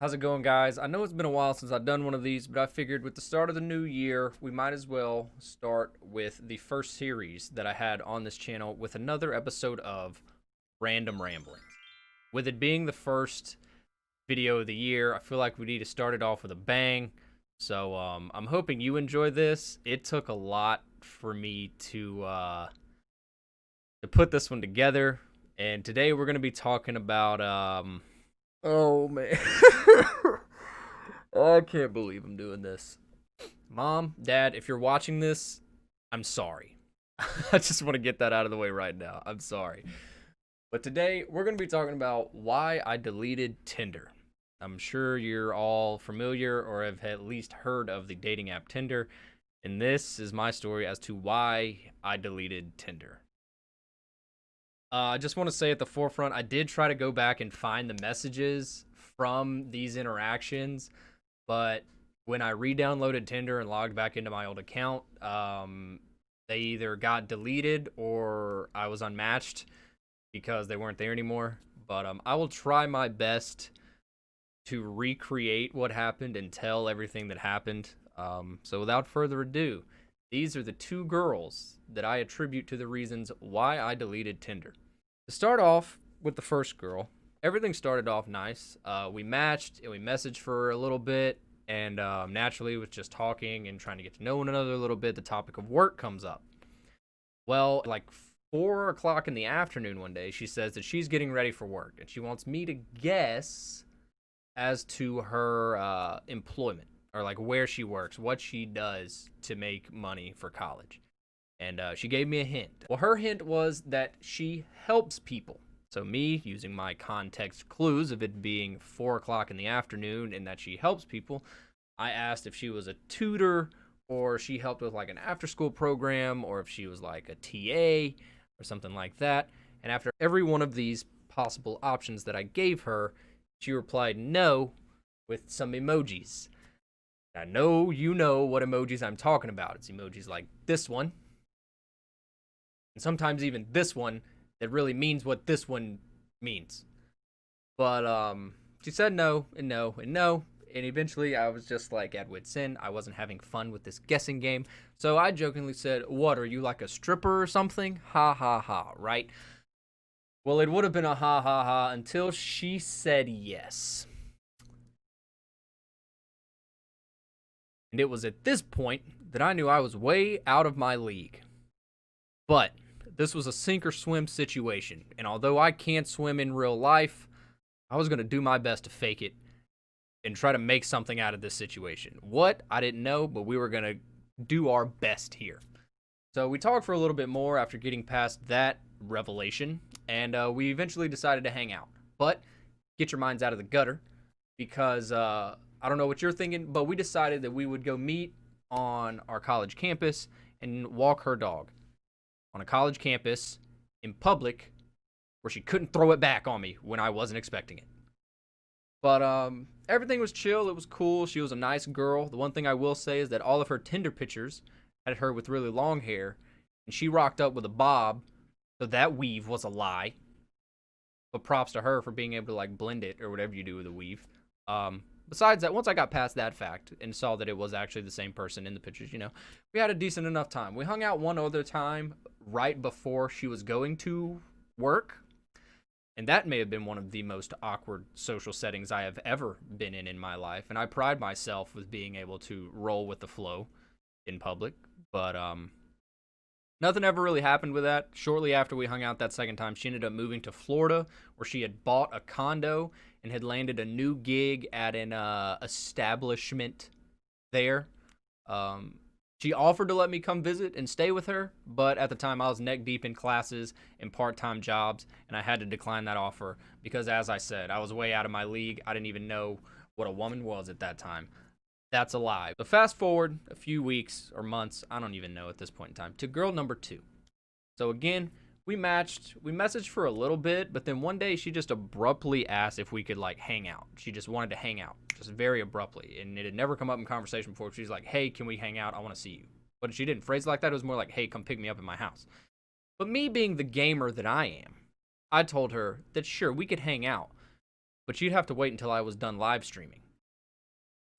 How's it going, guys? I know it's been a while since I've done one of these, but I figured with the start of the new year, we might as well start with the first series that I had on this channel with another episode of Random Ramblings. With it being the first video of the year, I feel like we need to start it off with a bang. So I'm hoping you enjoy this. It took a lot for me to put this one together, and today we're going to be talking about oh man. I can't believe I'm doing this. Mom, Dad, if you're watching this, I'm sorry. I just want to get that out of the way right now. I'm sorry. But today, we're going to be talking about why I deleted Tinder. I'm sure you're all familiar or have at least heard of the dating app Tinder. And this is my story as to why I deleted Tinder. I just want to say at the forefront, I did try to go back and find the messages from these interactions, but when I re-downloaded Tinder and logged back into my old account, they either got deleted or I was unmatched because they weren't there anymore. But I will try my best to recreate what happened and tell everything that happened. So without further ado, these are the two girls that I attribute to the reasons why I deleted Tinder. To start off with the first girl, everything started off nice. We matched and we messaged for a little bit, and naturally with just talking and trying to get to know one another a little bit, the topic of work comes up. Well, like 4 o'clock in the afternoon one day, she says that she's getting ready for work, and she wants me to guess as to her employment, or like where she works, what she does to make money for college. And she gave me a hint. Well, her hint was that she helps people. So me, using my context clues of it being 4 o'clock in the afternoon and that she helps people, I asked if she was a tutor or she helped with like an after-school program or if she was like a TA or something like that. And after every one of these possible options that I gave her, she replied no with some emojis. I know you know what emojis I'm talking about. It's emojis like this one, and sometimes even this one that really means what this one means. But she said no and no and no, and eventually I was just like at wit's end. I wasn't having fun with this guessing game, so I jokingly said, "What, are you like a stripper or something? Ha ha ha, right?" Well, it would have been a ha ha ha until she said yes. And it was at this point that I knew I was way out of my league. But this was a sink or swim situation, and although I can't swim in real life, I was going to do my best to fake it and try to make something out of this situation. What? I didn't know, but we were going to do our best here. So we talked for a little bit more after getting past that revelation, and we eventually decided to hang out. But get your minds out of the gutter, because I don't know what you're thinking, but we decided that we would go meet on our college campus and walk her dog on a college campus in public where she couldn't throw it back on me when I wasn't expecting it. But everything was chill. It was cool. She was a nice girl. The one thing I will say is that all of her Tinder pictures had her with really long hair, and she rocked up with a bob, so that weave was a lie. But props to her for being able to like blend it or whatever you do with a weave. Besides that, once I got past that fact and saw that it was actually the same person in the pictures, we had a decent enough time. We hung out one other time right before she was going to work, and that may have been one of the most awkward social settings I have ever been in my life, and I pride myself with being able to roll with the flow in public, but nothing ever really happened with that. Shortly after we hung out that second time, she ended up moving to Florida, where she had bought a condo and had landed a new gig at an establishment there. She offered to let me come visit and stay with her, but at the time I was neck deep in classes and part-time jobs, and I had to decline that offer because, as I said, I was way out of my league. I didn't even know what a woman was at that time. That's a lie. So fast forward a few weeks or months, I don't even know at this point in time, to girl number 2. So again, we matched, we messaged for a little bit, but then one day she just abruptly asked if we could like hang out. She just wanted to hang out, just very abruptly, and it had never come up in conversation before. She's like, "Hey, can we hang out? I want to see you." But she didn't phrase it like that. It was more like, "Hey, come pick me up in my house." But me being the gamer that I am, I told her that sure, we could hang out, but she'd have to wait until I was done live streaming.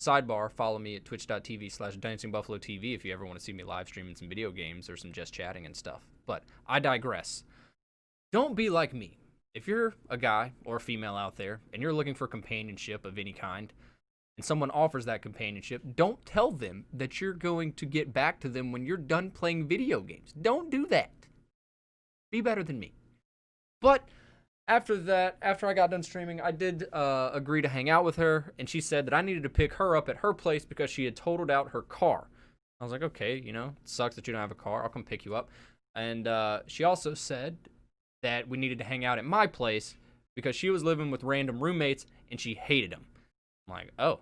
Sidebar, follow me at twitch.tv/dancingbuffalotv if you ever want to see me live streaming some video games or some just chatting and stuff. But I digress. Don't be like me. If you're a guy or a female out there and you're looking for companionship of any kind, and someone offers that companionship, don't tell them that you're going to get back to them when you're done playing video games. Don't do that. Be better than me. But after that, after I got done streaming, I did agree to hang out with her, and she said that I needed to pick her up at her place because she had totaled out her car. I was like, okay, you know, it sucks that you don't have a car. I'll come pick you up. And she also said that we needed to hang out at my place because she was living with random roommates, and she hated them. I'm like, oh,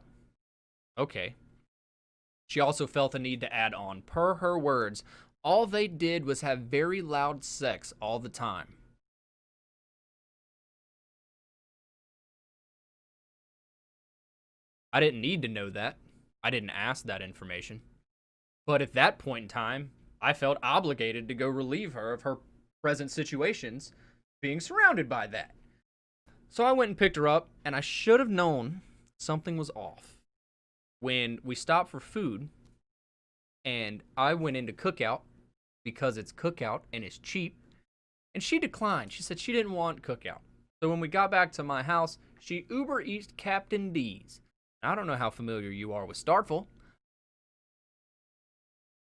okay. She also felt the need to add on, per her words, all they did was have very loud sex all the time. I didn't need to know that. I didn't ask that information. But at that point in time, I felt obligated to go relieve her of her present situations being surrounded by that. So I went and picked her up, and I should have known something was off when we stopped for food, and I went into Cookout because it's Cookout and it's cheap, and she declined. She said she didn't want Cookout. So when we got back to my house, she Uber Eats Captain D's. I don't know how familiar you are with Startful,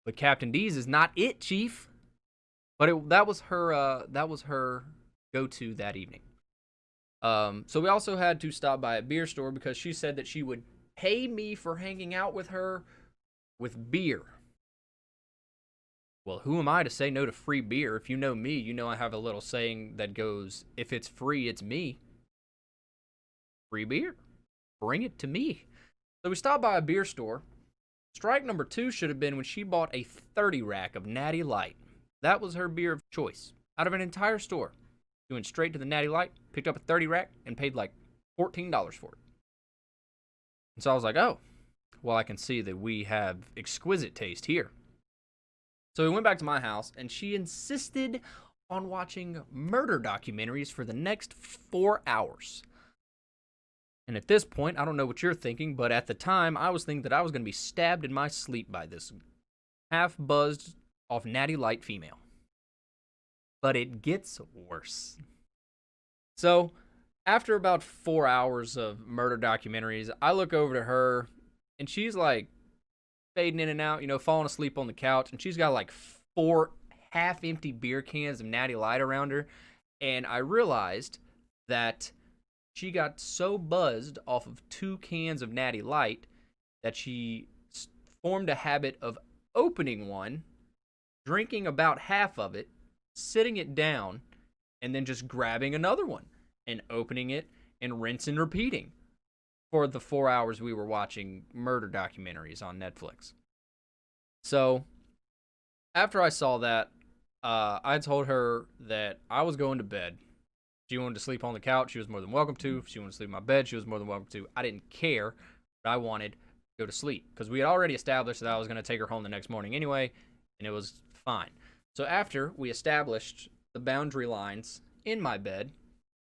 but Captain D's is not it, Chief. But that was her go-to that evening. So we also had to stop by a beer store because she said that she would pay me for hanging out with her with beer. Well, who am I to say no to free beer? If you know me, you know I have a little saying that goes, if it's free, it's me. Free beer. Bring it to me. So we stopped by a beer store. Strike number 2 should have been when she bought a 30 rack of Natty Light. That was her beer of choice. Out of an entire store. She went straight to the Natty Light, picked up a 30 rack, and paid like $14 for it. And so I was like, oh, well, I can see that we have exquisite taste here. So we went back to my house, and she insisted on watching murder documentaries for the next 4 hours. And at this point, I don't know what you're thinking, but at the time, I was thinking that I was going to be stabbed in my sleep by this half-buzzed off Natty Light female. But it gets worse. So, after about 4 hours of murder documentaries, I look over to her, and she's like fading in and out, you know, falling asleep on the couch, and she's got like 4 half-empty beer cans of Natty Light around her, and I realized that she got so buzzed off of 2 cans of Natty Light that she formed a habit of opening one, drinking about half of it, sitting it down, and then just grabbing another one and opening it and rinse and repeating for the 4 hours we were watching murder documentaries on Netflix. So after I saw that, I told her that I was going to bed. If she wanted to sleep on the couch, she was more than welcome to. If she wanted to sleep in my bed, she was more than welcome to. I didn't care, but I wanted to go to sleep because we had already established that I was going to take her home the next morning anyway, and it was fine. So after we established the boundary lines in my bed,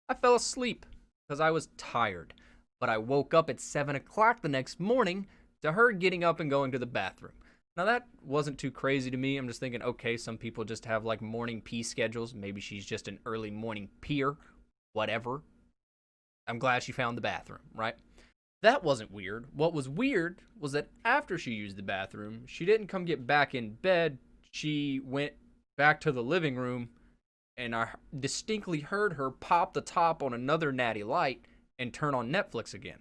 I fell asleep because I was tired. But I woke up at 7 o'clock the next morning to her getting up and going to the bathroom. Now that wasn't too crazy to me. I'm just thinking, okay, some people just have like morning pee schedules. Maybe she's just an early morning peer. Whatever. I'm glad she found the bathroom, right? That wasn't weird. What was weird was that after she used the bathroom, she didn't come get back in bed. She went back to the living room, and I distinctly heard her pop the top on another Natty Light and turn on Netflix again.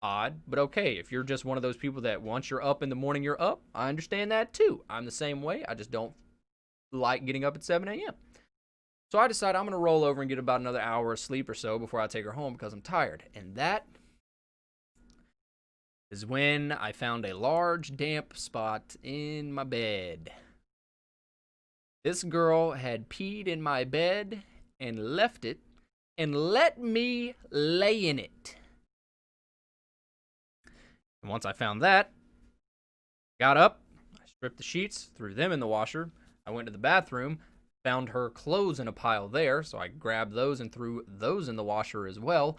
Odd, but okay. If you're just one of those people that once you're up in the morning, you're up, I understand that too. I'm the same way. I just don't like getting up at 7 a.m. So I decided I'm going to roll over and get about another hour of sleep or so before I take her home because I'm tired. And that is when I found a large damp spot in my bed. This girl had peed in my bed and left it and let me lay in it. And once I found that, got up, I stripped the sheets, threw them in the washer. I went to the bathroom, Found her clothes in a pile there, so I grabbed those and threw those in the washer as well.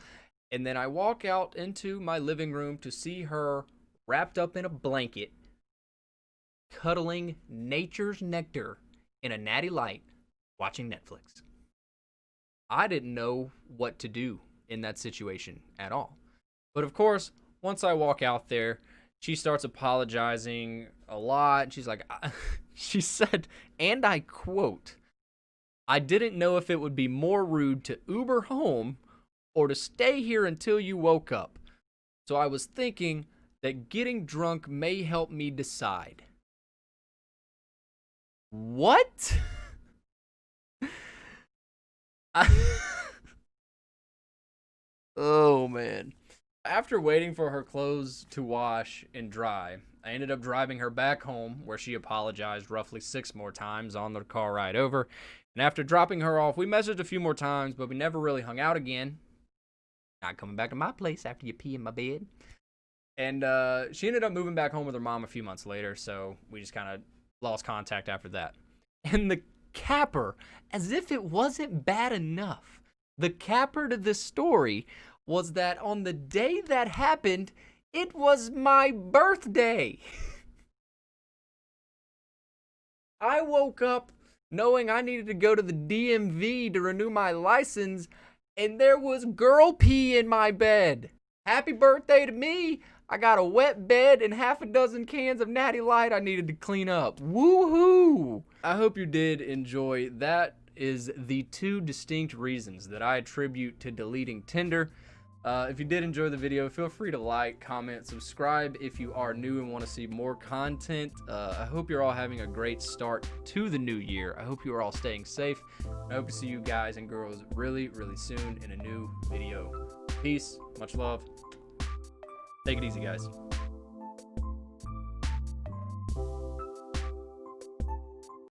And then I walk out into my living room to see her wrapped up in a blanket, cuddling nature's nectar in a natty light, watching Netflix. I didn't know what to do in that situation at all. But of course, once I walk out there, she starts apologizing a lot. She's like, she said, and I quote, "I didn't know if it would be more rude to Uber home or to stay here until you woke up. So I was thinking that getting drunk may help me decide." What? Oh, man. After waiting for her clothes to wash and dry, I ended up driving her back home, where she apologized roughly 6 more times on the car ride over. And after dropping her off, we messaged a few more times, but we never really hung out again. Not coming back to my place after you pee in my bed. And she ended up moving back home with her mom a few months later, so we just kind of lost contact after that. And the capper, as if it wasn't bad enough, the capper to this story was that on the day that happened, it was my birthday. I woke up knowing I needed to go to the DMV to renew my license, and there was girl pee in my bed. Happy birthday to me. I got a wet bed and half a dozen cans of Natty Light I needed to clean up. Woohoo! I hope you did enjoy. That is the 2 distinct reasons that I attribute to deleting Tinder. If you did enjoy the video, feel free to like, comment, subscribe if you are new and want to see more content. I hope you're all having a great start to the new year. I hope you are all staying safe. I hope to see you guys and girls really, really soon in a new video. Peace, much love. Take it easy, guys.